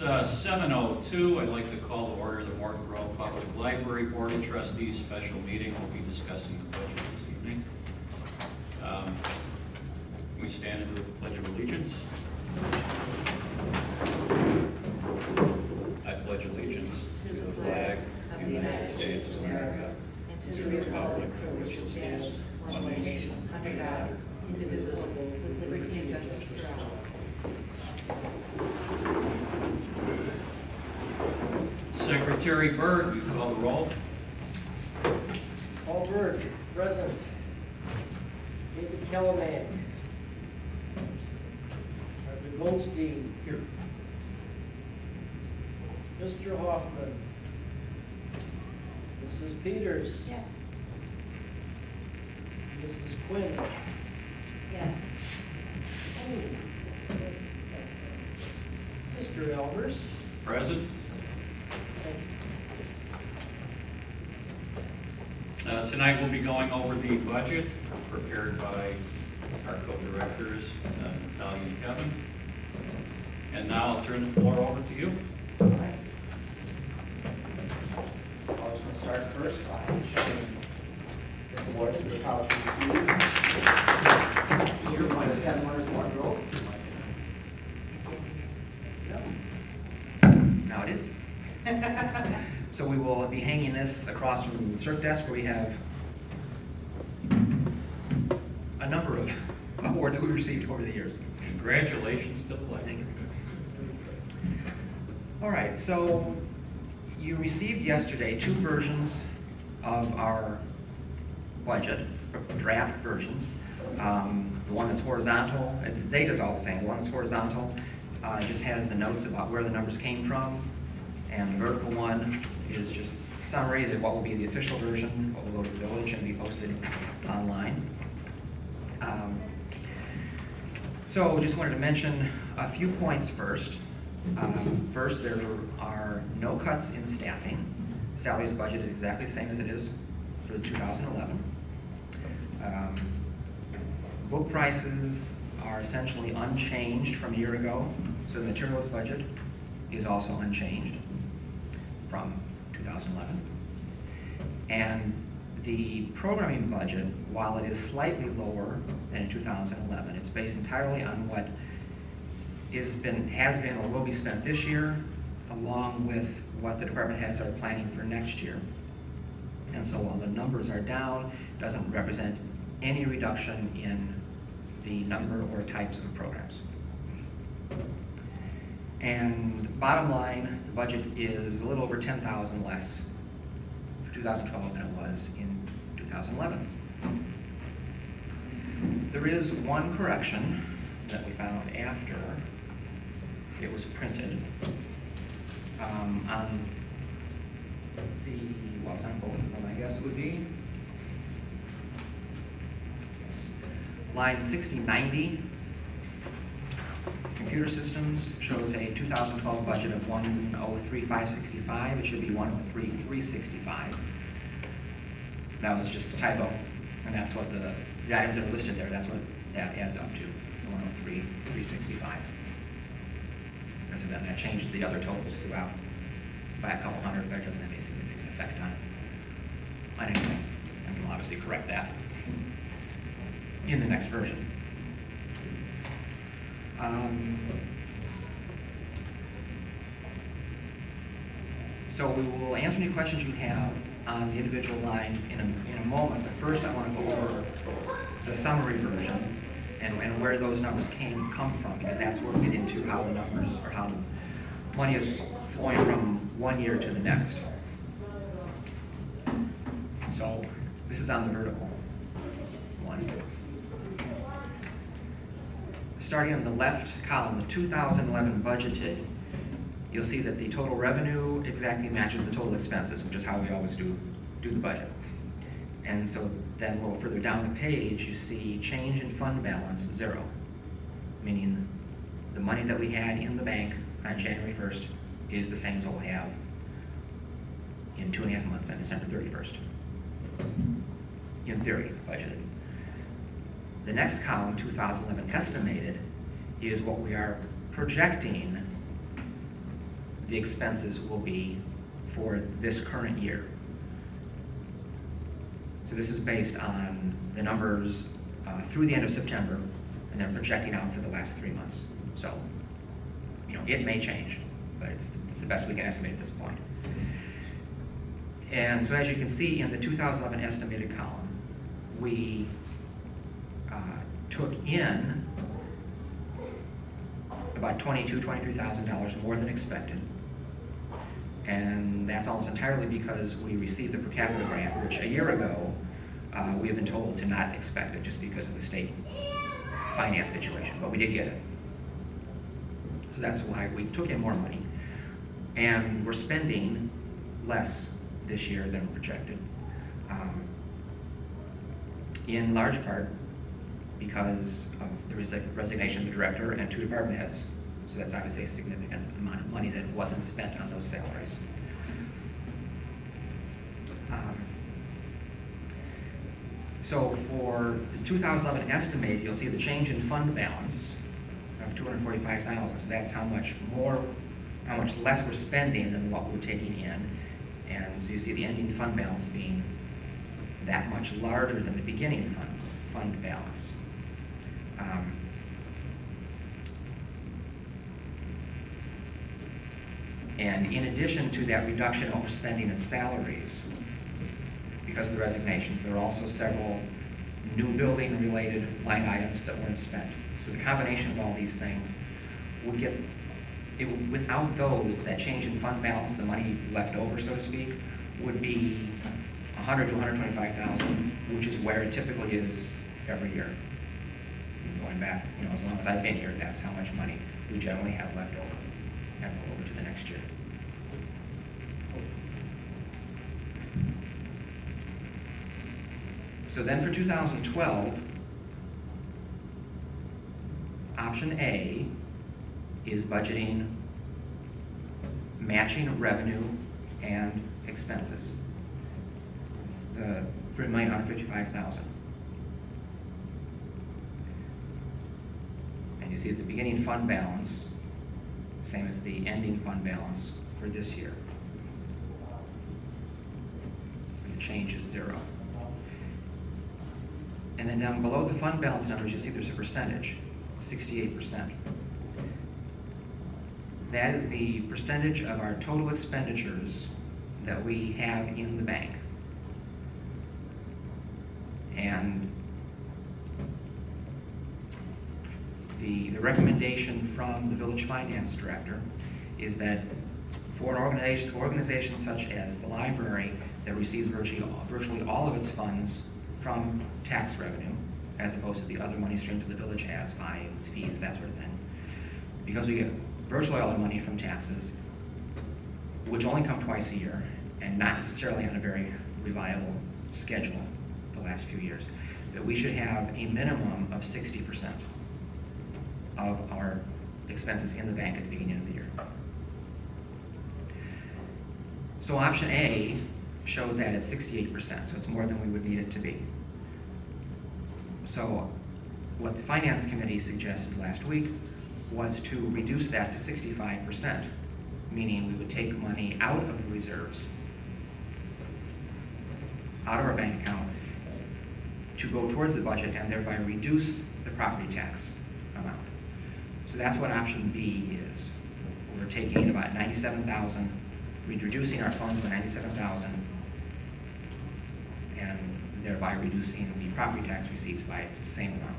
7:02. I'd like to call to order the Morton Grove Public Library Board of Trustees special meeting. We'll be discussing the budget this evening. We stand into the Pledge of Allegiance. I pledge allegiance to the flag of the United States of America and to the republic for which it stands, one nation, under God, indivisible, with liberty and justice for all. Secretary Byrd, you call the roll. Paul Byrd, present. David Kellerman. Arthur Goldstein. Here. Mr. Hoffman. Mrs. Peters. Yes. Mrs. Quinn. Yes. Mr. Elvers. Present. Tonight we'll be going over the budget prepared by our co-directors, Natalia and Kevin. And now I'll turn the floor over to you. I was going to start first by showing Mr. Ward to the college received. You're one of 7 letters more growth. Now it is. So we will be hanging this across from the circ desk where we have a number of awards we received over the years. Congratulations to the pledge. Thank you. All right, so you received yesterday 2 versions of our budget, draft versions. The one that's horizontal, the data's all the same. The one that's horizontal just has the notes about where the numbers came from, and the vertical one is just a summary of what will be the official version, what will go to the village and be posted online. So just wanted to mention a few points first. First, there are no cuts in staffing. Salaries budget is exactly the same as it is for 2011. Book prices are essentially unchanged from a year ago, so the materials budget is also unchanged from 2011. And the programming budget, while it is slightly lower than in 2011, it's based entirely on what has been or will be spent this year, along with what the department heads are planning for next year. And so while the numbers are down, it doesn't represent any reduction in the number or types of programs. And bottom line, the budget is a little over 10,000 less for 2012 than it was in 2011. There is one correction that we found after it was printed on the, well, it's on both of them, I guess it would be. Yes. Line 6090. Computer Systems shows a 2012 budget of 103,565. It should be 103,365. That was just a typo, and that's what the items that are listed there, that's what that adds up to. So 103,365. And so then that changes the other totals throughout by a couple hundred, but it doesn't have any significant effect on anything. And we'll obviously correct that in the next version. So we will answer any questions you have on the individual lines in a moment, but first I want to go over the summary version and where those numbers come from, because that's where we get into how the numbers, or how the money is flowing from one year to the next. So this is on the vertical one. Starting on the left column, the 2011 budgeted, you'll see that the total revenue exactly matches the total expenses, which is how we always do the budget. And so then a little further down the page, you see change in fund balance, 0, meaning the money that we had in the bank on January 1st is the same as what we'll have in 2.5 months on December 31st. In theory, budgeted. The next column, 2011 estimated, is what we are projecting the expenses will be for this current year. So this is based on the numbers through the end of September, and then projecting out for the last 3 months. So, you know, it may change, but it's the best we can estimate at this point. And so as you can see in the 2011 estimated column, we took in about $23,000 more than expected. And that's almost entirely because we received the per capita grant, which a year ago we have been told to not expect it just because of the state finance situation, but we did get it. So that's why we took in more money. And we're spending less this year than projected. In large part because of the resignation of the director and 2 department heads. So that's obviously a significant amount of money that wasn't spent on those salaries. So for the 2011 estimate, you'll see the change in fund balance of $245,000. So that's how much less we're spending than what we're taking in. And so you see the ending fund balance being that much larger than the beginning fund balance. And in addition to that reduction in overspending in salaries, because of the resignations, there are also several new building-related line items that weren't spent. So the combination of all these things would get, without those, that change in fund balance, the money left over, so to speak, would be $100,000 to $125,000, which is where it typically is every year. Going back, you know, as long as I've been here, that's how much money we generally have left over and go over to the next year. So then for 2012, option A is budgeting matching revenue and expenses. The $3,155,000. And you see at the beginning fund balance, same as the ending fund balance for this year. And the change is 0. And then down below the fund balance numbers, you see there's a percentage, 68%. That is the percentage of our total expenditures that we have in the bank. And the recommendation from the village finance director is that for an organization such as the library that receives virtually all of its funds from tax revenue, as opposed to the other money stream that the village has, fines, fees, that sort of thing, because we get virtually all the money from taxes, which only come twice a year, and not necessarily on a very reliable schedule the last few years, that we should have a minimum of 60% of our expenses in the bank at the beginning of the year. So option A shows that at 68%, so it's more than we would need it to be. So what the Finance Committee suggested last week was to reduce that to 65%, meaning we would take money out of the reserves, out of our bank account, to go towards the budget and thereby reduce the property tax amount. So that's what option B is. We're taking about $97,000, reducing our funds by $97,000, and thereby reducing the property tax receipts by the same amount.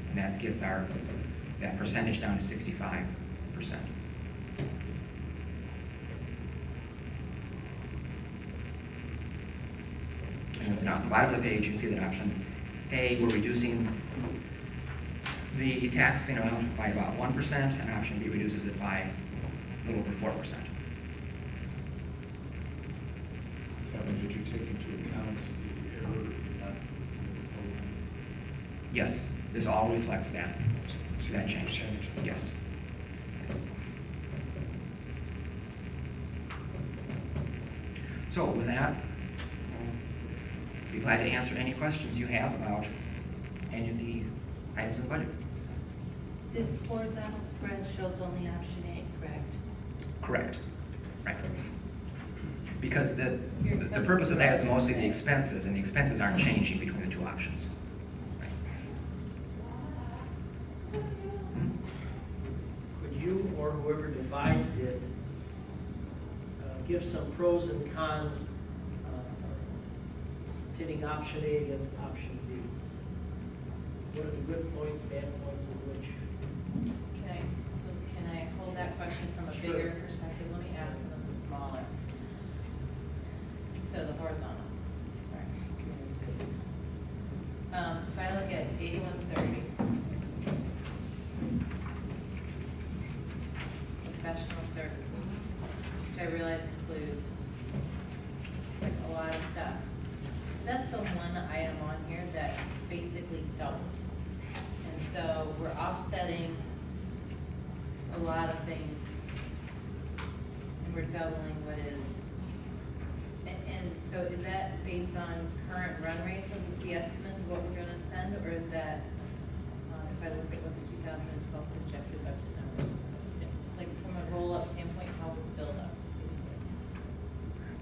And that gets that percentage down to 65%. And it's on the bottom of the page, you can see that option A, we're reducing the taxing amount by about 1%, and option B reduces it by a little over 4%. That means that you take into account the error not. Yes, this all reflects that change. Yes. So with that, I'll be glad to answer any questions you have about any of the items in the budget. This horizontal spread shows only option A, correct? Correct. Right. Because the purpose of that is mostly the expenses, and the expenses aren't changing between the two options. Right. Could you or whoever devised it give some pros and cons, pitting option A against option B? What are the good points, bad points of which? Can I hold that question from a Sure. bigger perspective? Let me ask them the smaller. So the horizontal, sorry. If I look at 8130, professional services, which I realize includes like a lot of stuff. That's the one item on here that basically doubled. And so we're offsetting a lot of things, and we're doubling what is. And so is that based on current run rates of the estimates of what we're gonna spend, or is that, if I look at what the 2012 projected budget numbers, like from a roll-up standpoint, how will it build up?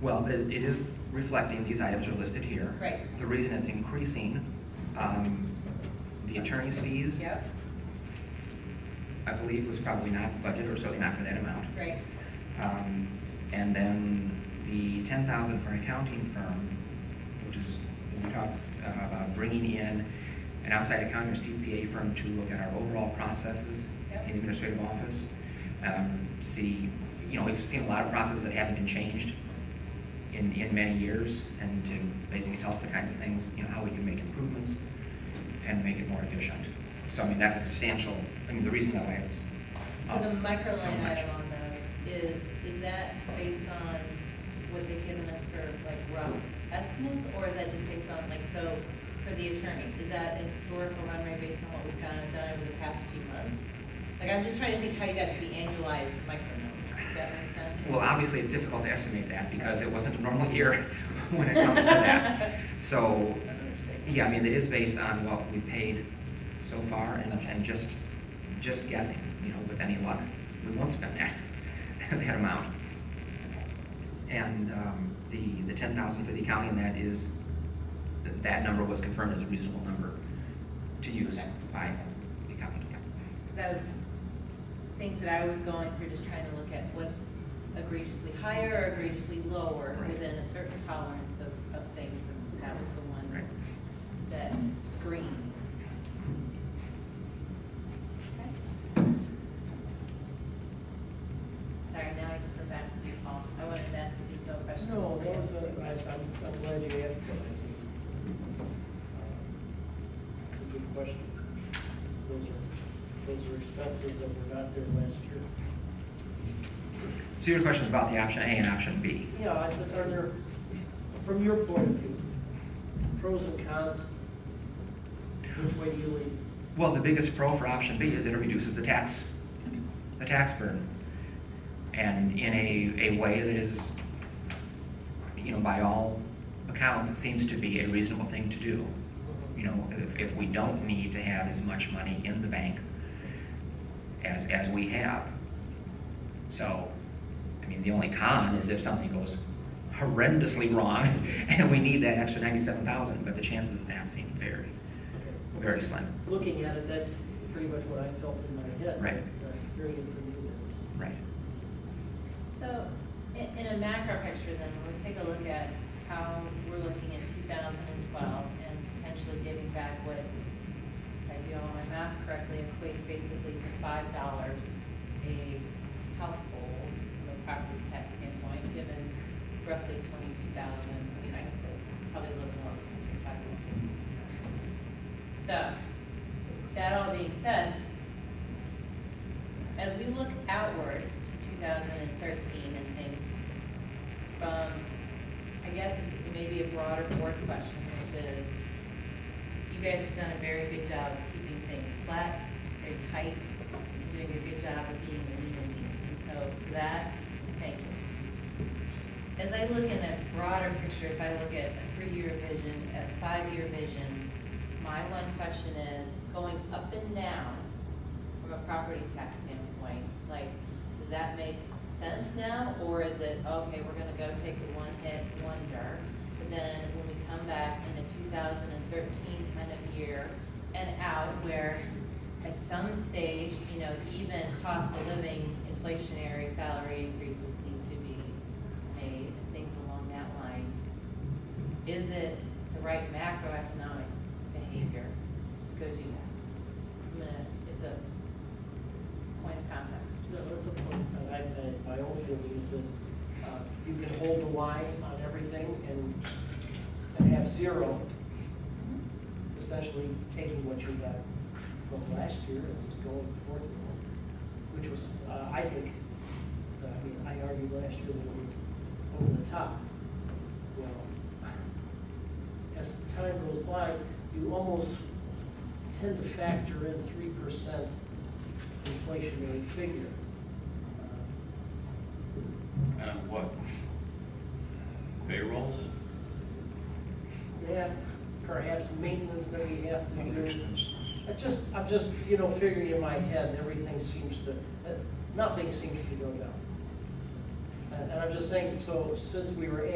Well, it is reflecting, these items are listed here. Right. The reason it's increasing, the attorney's fees, Yep, I believe, was probably not budgeted, or certainly not for that amount. right, And then the 10,000 for an accounting firm, which is, we talked about bringing in an outside accounting or CPA firm to look at our overall processes Yep. in the administrative office. We've seen a lot of processes that haven't been changed in many years, and to basically tell us the kinds of things, how we can make improvements and make it more efficient. So, that's a substantial, the reason that way it's so the micro so line much. item on those, is that based on what they've given us for like rough estimates, or is that just based on so for the attorney, is that a historical run rate based on what we've done over the past few months? Like, I'm just trying to think how you got to the annualized micro numbers. Does that make sense? Well, obviously, it's difficult to estimate that because it wasn't a normal year when it comes to that. So, yeah, it is based on what we paid so far, and just guessing, with any luck, we won't spend that amount. And the 10,000 for the accounting, that number was confirmed as a reasonable number to use by the accountant. Yeah. Because that was things that I was going through, just trying to look at what's egregiously higher or egregiously lower Right. within a certain tolerance of things, and that was the one Right. that screamed. Okay. Sorry, now I can go back to you, Paul. I wanted to ask a detailed question. No, that was, I'm glad you asked that. I think it's a good question. Those are expenses that were not there last year. So your question is about the option A and option B. Yeah, I said, are there, from your point of view, pros and cons? Which way do you lean? Well, the biggest pro for option B is it reduces the tax burden, and in a way that is, by all accounts, it seems to be a reasonable thing to do. If we don't need to have as much money in the bank as we have. So, the only con is if something goes horrendously wrong and we need that extra 97,000, but the chances of that seem very, Okay. very slim. Looking at it, that's pretty much what I felt in my head. Right. Hearing it from you, Right. So, in a macro picture then, when we take a look at how we're looking at 2012 and potentially giving back what, if I do all my math correctly, equates basically to $5 a household from a property tax standpoint, given roughly 22,000, I guess that's probably a little more than 5,000. So, that all being said, as we look outward to 2013 and things, from, I guess it may be a broader board question, which is, you guys have done a very good job of keeping things flat, very tight, doing a good job of being lean and mean. And so for that, thank you. As I look in a broader picture, if I look at a 3-year vision, a 5-year vision, my one question is, going up and down from a property tax standpoint, does that make sense now? Or is it, okay, we're gonna go take a one-hit wonder, but then when we come back in a 2013 kind of year and out where at some stage, you know, even cost of living, inflationary salary increases need to be made, and things along that line, is it the right macroeconomic behavior to go do that? It's a point of context. No, that's a point. My own feeling is that you can hold the line on everything and have zero, essentially taking what you got from last year and just going forward, which was, I think, I mean, I argued last year that it was over the top. Well, as time goes by, you almost tend to factor in 3% inflationary figure. And what? Payrolls? Yeah, perhaps maintenance that we have to Other do. expenses? I'm just, you know, figuring in my head, everything seems to, nothing seems to go down. And I'm just saying, so since we were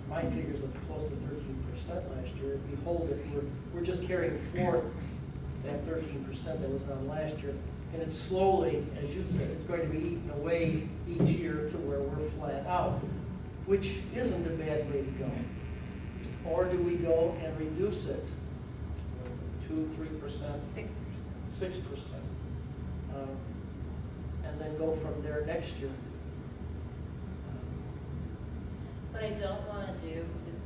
my figures are close to 13% last year, if we hold it, we're just carrying forward that 13% that was on last year. And it's slowly, as you said, it's going to be eaten away each year to where we're flat out, which isn't a bad way to go. Or do we go and reduce it? 2%, 3%? 6%. 6%. And then go from there next year. What I don't want to do is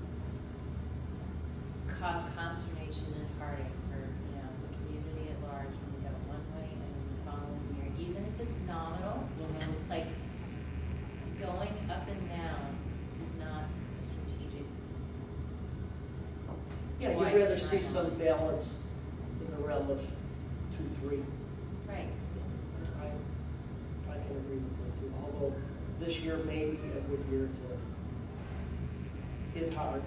cause consternation and heartache for, you know, the community at large when we have one way and then the following year, even if it's nominal, like going up and down is not strategic. Yeah, Choice you'd rather in my see mind. some balance in the realm of 2, 3. Right. I can agree with that too, although this year may be a good year to hit hard.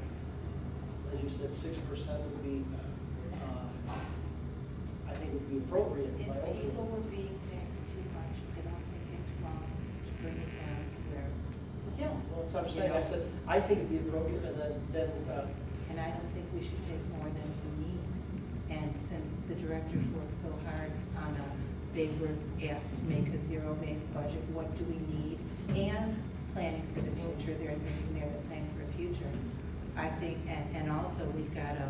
As you said, 6% would be, I think would be appropriate. in my own If people opinion. were being taxed too much, I don't think it's wrong to bring it down to where, Yeah, well, that's what I'm saying, I said, I think it'd be appropriate, and then, and I don't think we should take more than we need. And since the directors work so hard on they were asked to make a zero-based budget, what do we need? And planning for the future, there are things in there that plan for the future. I think, and also we've got a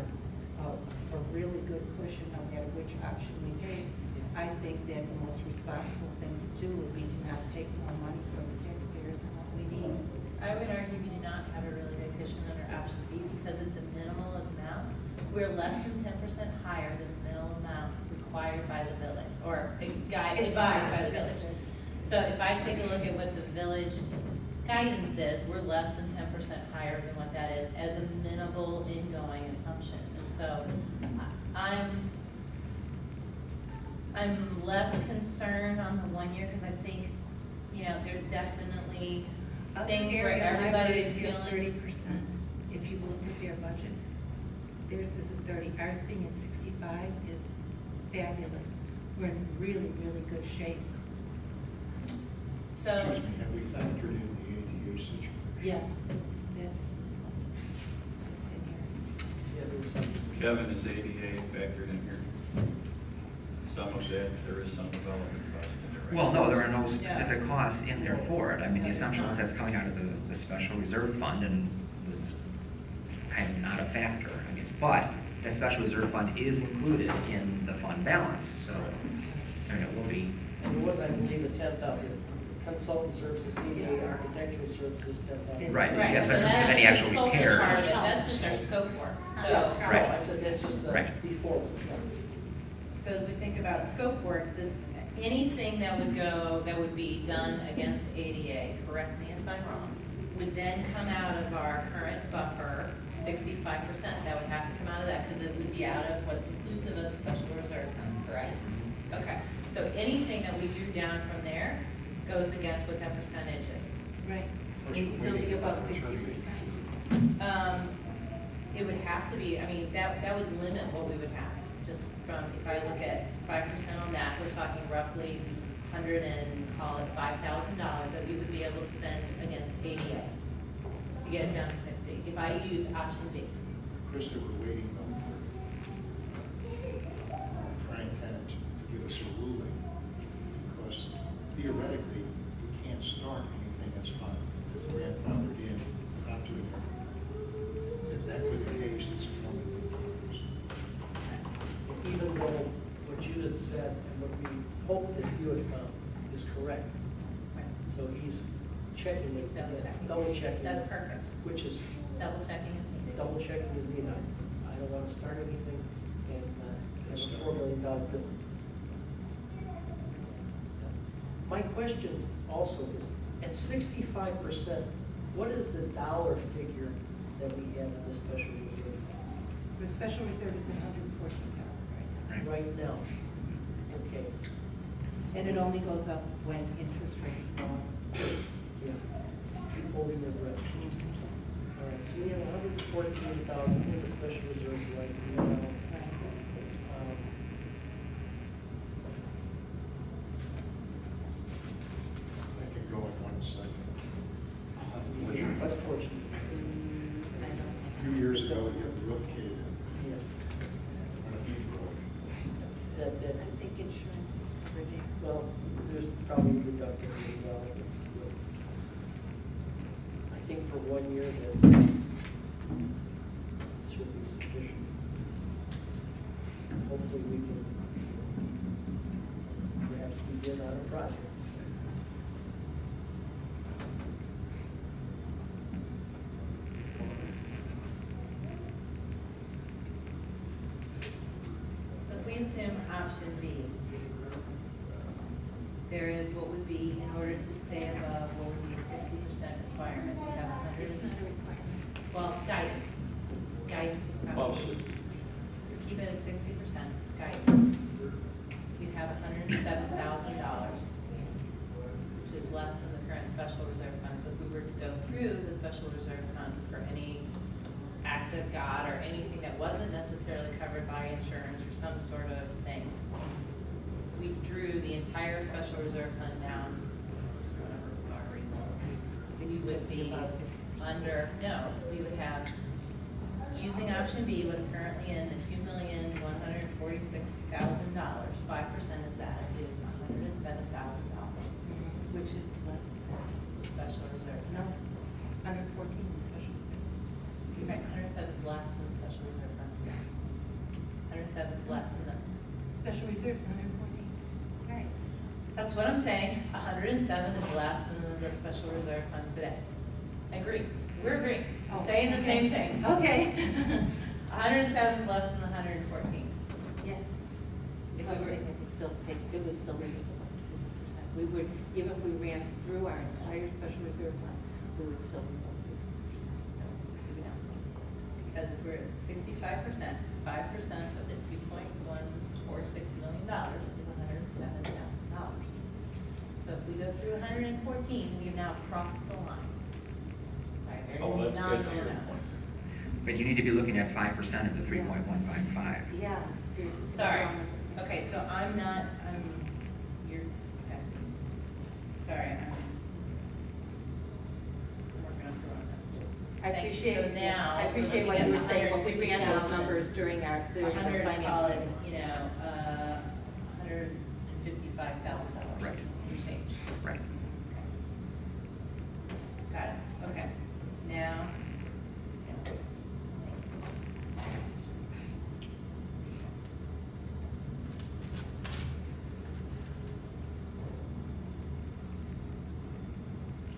really good cushion no matter which option we take. I think that the most responsible thing to do would be to not take more money from the taxpayers than what we need. I would argue we do not have a really good cushion under option B because of the minimalist amount. We're less than 10% higher than the minimal amount required by the village, or advised by the village. So if I take a look at what the village guidance is, we're less than 10% higher than what that is as a minimal ingoing assumption. And so I'm less concerned on the 1 year because I think, you know, there's definitely things where everybody is feeling. 30%. If you look at their budgets, theirs is at 30, ours being at 65 is fabulous. We're in really, really good shape. So, Excuse me, have we factored in the ADA situation? Yes, that's in here. yeah, there was some. Kevin, is ADA factored in here? Some of that, there is some development cost in there, right? Well, no, there are no specific costs in there for it. I mean, the assumption was that's coming out of the special reserve fund and was kind of not a factor. I mean, but the special reserve fund is included in the fund balance, so, I mean, it will be, And there was, I believe, a 10,000 consultant services, EDA, architectural services, 10,000. right, right, yes, so but in terms of that's any the actual consulting repairs. part of it. That's just our scope work. So, Yeah, Right. I said that's just the Right. before. so as we think about scope work, anything that would be done against ADA, correct me if I'm wrong, would then come out of our current buffer, 65%. That would have to come out of that because it would be out of what's inclusive of the special reserve fund, correct? Okay, so anything that we drew down from there goes against what that percentage is. Right. Which It'd still we be need above to 60%. It would have to be, I mean, that would limit what we would have. Just from, if I look at 5% on that, we're talking roughly call it $5,000 that we would be able to spend against ADA to get it down to 60, if I use option B. Chris, they were waiting though for Frank Tennant to give us a ruling, because theoretically, we can't start anything that's not grandfathered in, not doing it. If that were the case, it's one of the Even though what you had said and what we hoped that you had found is correct. So he's checking it. He's double checking. Double checking. That's perfect. Which is, Double checking is needed. double checking is needed. I don't want to start anything and have a $4 million bill. My question also is, at 65%, what is the dollar figure that we have in the special reserve The special reserve is 114,000 right now. right now? Okay. And it only goes up when interest rates go up. Yeah. Keep holding your breath. All right, so we have 114,000 in the special reserve right now. I can go in 1 second. Unfortunately. A few years ago, you had the roof cave in, Yeah. on a beach road. That, I think insurance will cover that. well, there's probably reductive as well. I think for 1 year, that should be sufficient. Hopefully, we can perhaps begin on a project. So if we assume option B, there is what would be, in order to stay above, what would be a 60% requirement, we have 100. It's not a requirement. Well, guidance. Guidance is Well, probably, keep it at 60% guidance. We'd have $107,000, which is less than the current special reserve fund. So if we were to go through the special reserve fund for any act of God or anything that wasn't necessarily covered by insurance or some sort of thing, we drew the entire special reserve fund down, whatever was our reason. We would be under, no, we would have, using option B, what's currently in the $2,146,000, 5% of that is $107,000, Which is less than, the special reserve. no, it's 114 in special reserve. Right, 107 is less than the special reserve fund. 107 is less than the, Special reserve is 114. right. That's what I'm saying, 107 is less than the special reserve fund today. Agree, we're agreeing, Oh, saying the okay. same thing. Okay. 107 is less than the 114. Yes. If So we I'm were- saying it would still take, it would still leave us above 60%. We would, even if we ran through our entire special reserve fund, we would still be above 60%. Because if we're at 65%, 5% of the $2.146 million is $107,000. So if we go through 114, we've now crossed the line. By a very Oh, that's good to nominal your amount. point. But you need to be looking at 5% of the 3.155. Yeah. Sorry. Okay, so you're, okay. Sorry, I'm working on the wrong numbers. I Thank you. appreciate, So now, I appreciate what you were saying, when we ran those numbers during our 100, finance call it, meeting. $155,000. Right. And change. Right. Got it, okay. Now.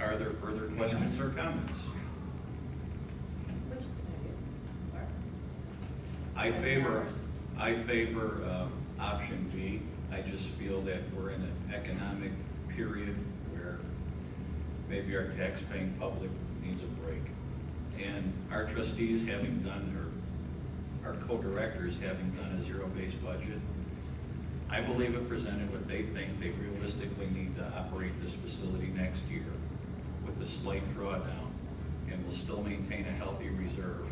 Are there further questions or comments? Which, where? I favor option B. I just feel that we're in an economic period where maybe our tax-paying public needs a break. And our trustees having done, or our co-directors having done a zero-based budget, I believe it presented what they think they realistically need to operate this facility next year with a slight drawdown, and will still maintain a healthy reserve.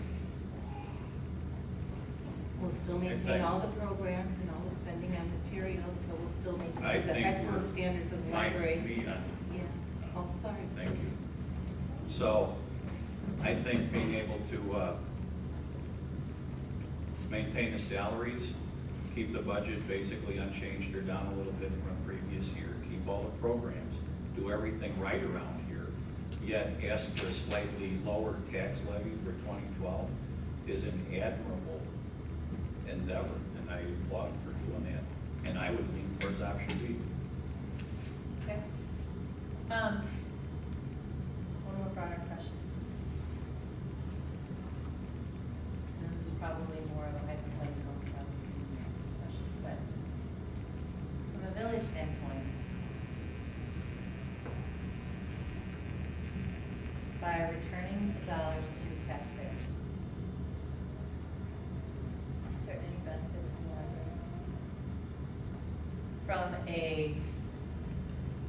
We'll still maintain all the programs and all the spending on materials, so we'll still maintain. I I the think excellent we're- standards of the Mike, library. me on Yeah, oh, sorry. Thank you. So, I think being able to maintain the salaries, keep the budget basically unchanged or down a little bit from the previous year, keep all the programs, do everything right around here, yet ask for a slightly lower tax levy for 2012 is an admirable endeavor, and I applaud for doing that. And I would lean towards option B. Okay. One more broader question. And this is probably more of a hypothetical question, but from a village standpoint, by returning the dollars to the taxpayers, is there any benefit to the library? From a,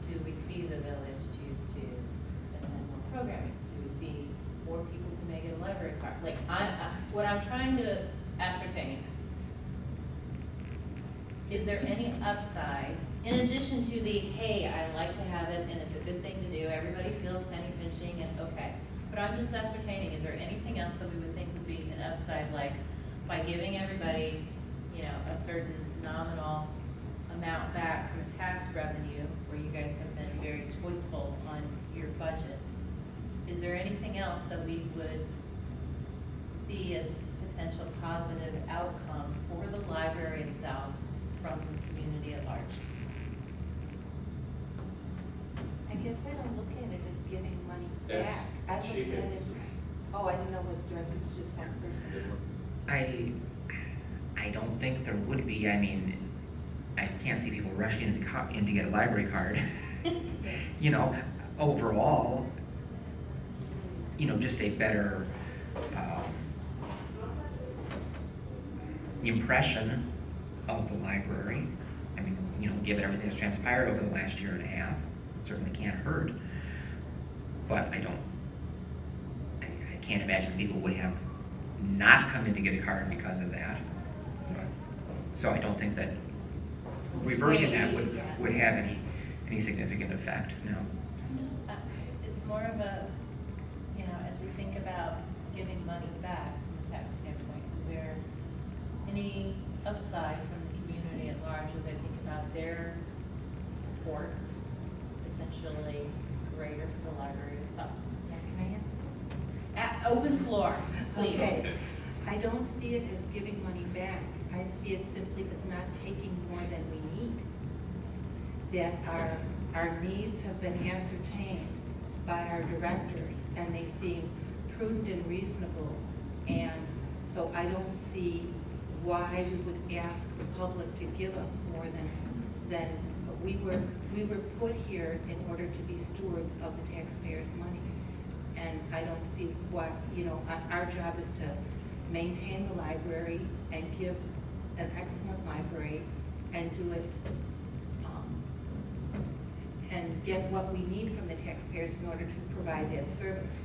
do we see the village choose to attend more programming? Do we see more people who may get a library card? Like, what I'm trying to ascertain, is there any upside, in addition to the, hey, I like to have it and it's a good thing to do, everybody feels penny pinching and okay. But I'm just ascertaining, is there anything else that we would think would be an upside, like by giving everybody, you know, a certain nominal amount back from tax revenue, where you guys have been very choiceful on your budget, is there anything else that we would see as potential positive outcome for the library itself from the community at large? I guess I don't look at it as giving money That's- back. I look at she it, is. oh, I didn't know it was directed to just one person. I don't think there would be. I mean, I can't see people rushing in to get a library card. You know, overall, you know, just a better impression of the library. I mean, you know, given everything that's transpired over the last year and a half, it certainly can't hurt. But I can't imagine people would have not come in to get a card because of that. So I don't think that reversing that would have any significant effect, no. I'm just, it's more of a, you know, as we think about giving money back from a tax standpoint, is there any upside from the community at large as I think about their support, potentially greater for the library itself? Now, can I answer? Open floor, please. Okay. I don't see it as giving money back. I see it simply as not taking more than we need. That our needs have been ascertained by our directors, and they seem prudent and reasonable. And so I don't see why we would ask the public to give us more than we were put here in order to be stewards of the taxpayers' money. And I don't see why, you know, our job is to maintain the library and give an excellent library and do it and get what we need from the taxpayers in order to provide that service.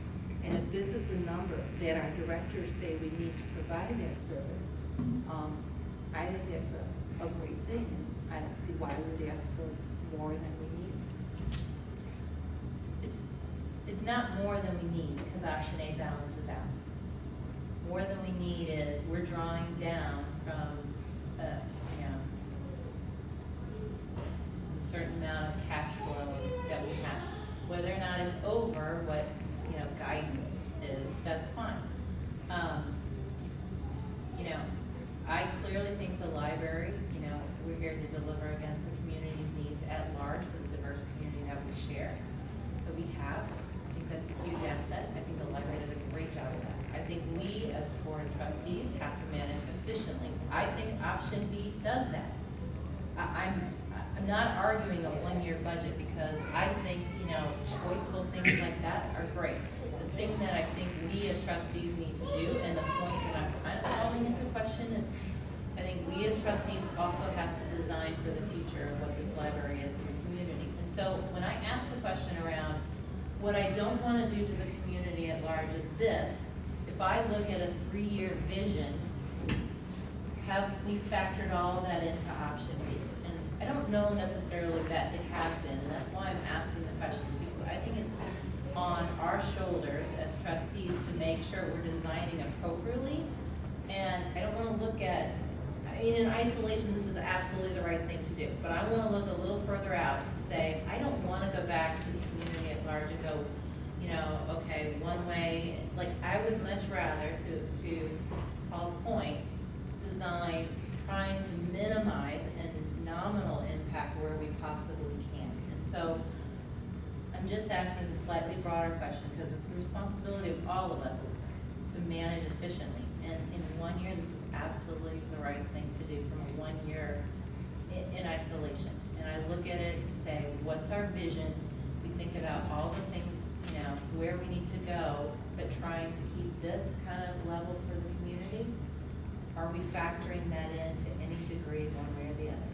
And if this is the number that our directors say we need to provide that service, I think that's a great thing. I don't see why we would ask for more than we need. It's not more than we need, because option A balances out. More than we need is we're drawing down from, you know, a certain amount of cash flow that we have. Whether or not it's over what, you know, guidance is, that's fine. You know, I clearly think the library, you know, we're here to deliver against the community's needs at large, for the diverse community that we share, that we have. I think that's a huge asset. I think the library does a great job of that. I think we, as board of trustees, have to manage efficiently. I think option B does that. I'm not arguing a one-year budget, because I think, you know, choiceful things like that are great. The thing that I think we as trustees need to do, and the point that I'm kind of calling into question, is I think we as trustees also have to design for the future of what this library is in the community. And so when I ask the question around what I don't want to do to the community at large is this: if I look at a 3-year vision, have we factored all that into option B? And I don't know necessarily that it has been, and that's why I'm asking the question, because I think it's on our shoulders as trustees to make sure we're designing appropriately. And I don't want to look at, I mean, in isolation, this is absolutely the right thing to do, but I want to look a little further out to say, I don't want to go back to the community at large and go, you know, okay, one way, like, I would much rather, to Paul's point, design trying to minimize and nominal impact where we possibly can. And so I'm just asking a slightly broader question because it's the responsibility of all of us to manage efficiently. And in 1 year, this is absolutely the right thing to do from a 1 year in isolation. And I look at it to say, what's our vision? We think about all the things, you know, where we need to go, but trying to keep this kind of level for the community. Are we factoring that in to any degree, one way or the other?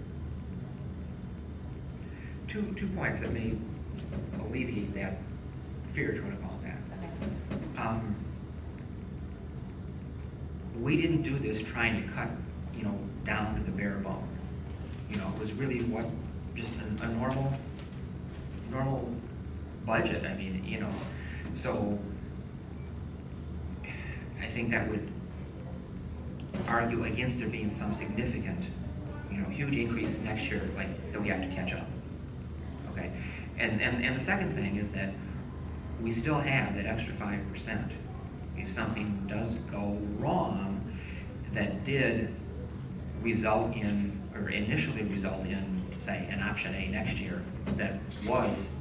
Two points that may alleviate that fear, if you want to call it that. We didn't do this trying to cut, you know, down to the bare bone. You know, it was really just a normal budget. I mean, you know, so I think that would argue against there being some significant, you know, huge increase next year, like, that we have to catch up. Okay, and the second thing is that we still have that extra 5%. If something does go wrong, that did result in, or initially result in, say, an option A next year, that was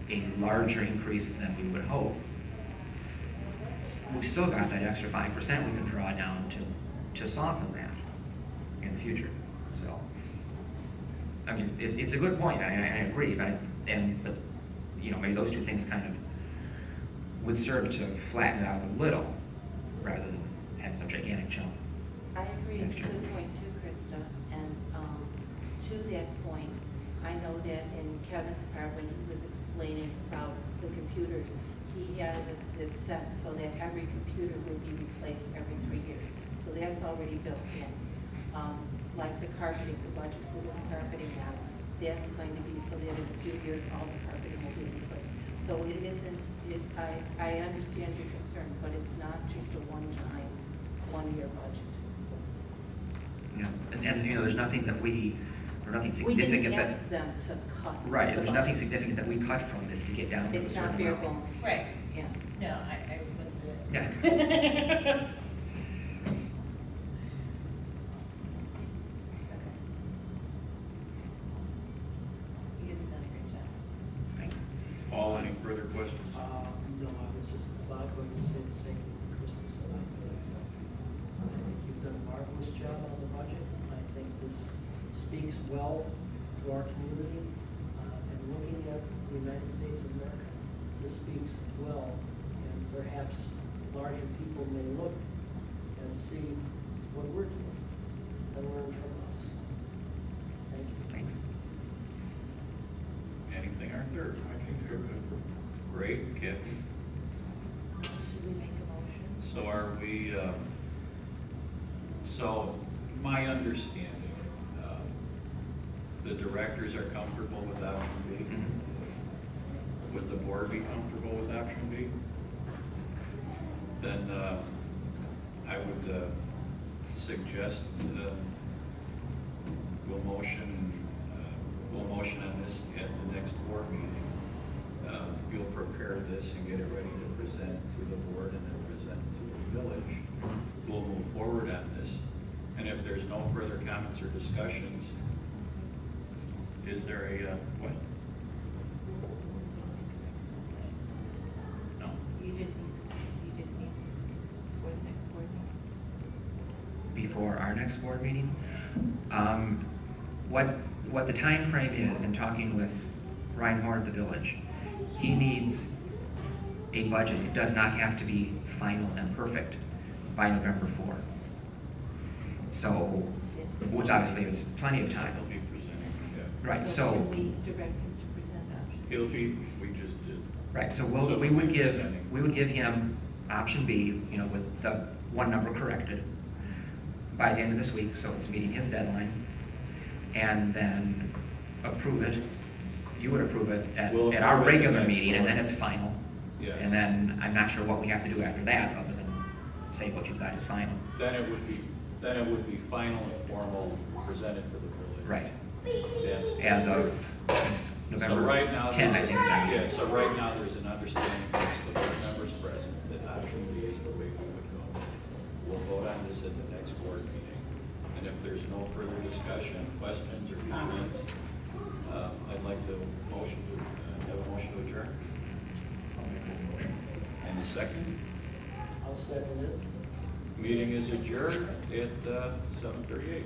a larger increase than we would hope, we've still got that extra 5% we can draw down to soften that in the future. So, I mean, it's a good point. I agree, but you know, maybe those two things kind of would serve to flatten it out a little rather than have some gigantic jump. I agree, it's a Next year. good point too, Krista. And to that point, I know that in Kevin's part, when he was explaining about the computers, he had it set so that every computer would be replaced every 3 years. So that's already built in. Like the carpeting, the budget for this carpeting now, that's going to be so that in a few years, all the carpeting will be replaced. So it isn't, I understand your concern, but it's not just a one-time, one-year budget. Yeah, and you know, there's nothing that or nothing We significant didn't that. ask them to cut. Right, the there's budget. nothing significant that we cut from this to get down to a It's certain not bare level. bones. Right. Yeah. No, I wouldn't do it. Yeah. You guys have done a great job. Thanks. Paul, any further questions? No, I was just about going to say the same thing Krista said. I think you've done a marvelous job on the budget. I think this speaks well to our community. And looking at the United States of America, this speaks well. And perhaps larger people may look and see what we're doing and learn from us. Thank you. Thanks. Anything, Arthur? I think they're good. Great, Kathy. Should we make a motion? So are we, so my understanding, the directors are comfortable with option B? Mhm. Would the board be comfortable with option B? Then I would suggest we'll motion on this at the next board meeting. You'll prepare this and get it ready to present to the board and then present to the village. We'll move forward on this. And if there's no further comments or discussions, is there a, what? No? You didn't need this for the next board meeting? Before our next board meeting. What the time frame is, in talking with Ryan Horn at the village, he needs a budget. It does not have to be final and perfect by November 4. So, which obviously is plenty of time. He'll be presenting, yeah. Right, Can so, we direct him to present options? He'll be, we just did. right, so So we would give, presenting. we would give him option B, you know, with the one number corrected by the end of this week, so it's meeting his deadline. and then approve it. You would approve it We'll at our approve it at the regular next meeting, and then board. it's final. Yes. And then I'm not sure what we have to do after that, other than say what you've got is final. Then it would be final and formal, presented to the village. Right. That's. As of So November right now, 10, I there's- think is our Yeah, meeting. so right now, there's an understanding amongst the board members present that option B is the way we would go. We'll vote on this at the next board meeting, and if there's no further discussion, questions, or comments, I'd like to have a motion to adjourn. And a second, I'll second it. meeting is adjourned at 7:38.